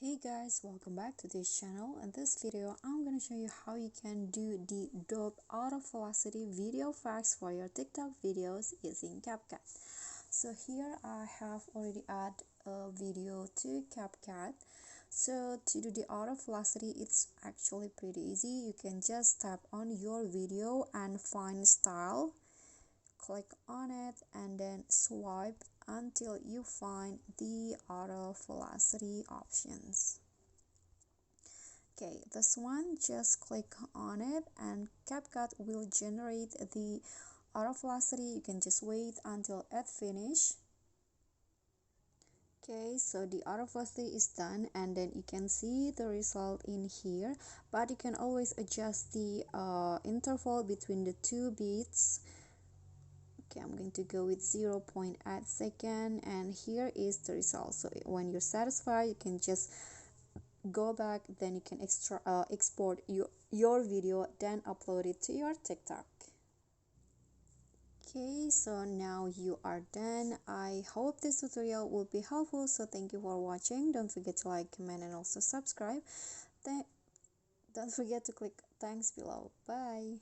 Hey guys, welcome back to this channel. In this video I'm gonna show you how you can do the dope out of velocity video effects for your TikTok videos using CapCut. So here I have already added a video to CapCut. So to do the out of velocity, it's actually pretty easy. You can just tap on your video and find style, click on it and then swipe until you find the auto velocity options. Okay, this one, just click on it and CapCut will generate the auto velocity. You can just wait until it finish. Okay, so the auto velocity is done and then you can see the result in here, but you can always adjust the interval between the two beats. Okay, I'm going to go with 0.8 second and here is the result. So when you're satisfied, you can just go back, then you can export your video, then upload it to your TikTok. Okay, so now you are done. I hope this tutorial will be helpful, so thank you for watching. Don't forget to like, comment and also subscribe. Don't forget to click thanks below. Bye.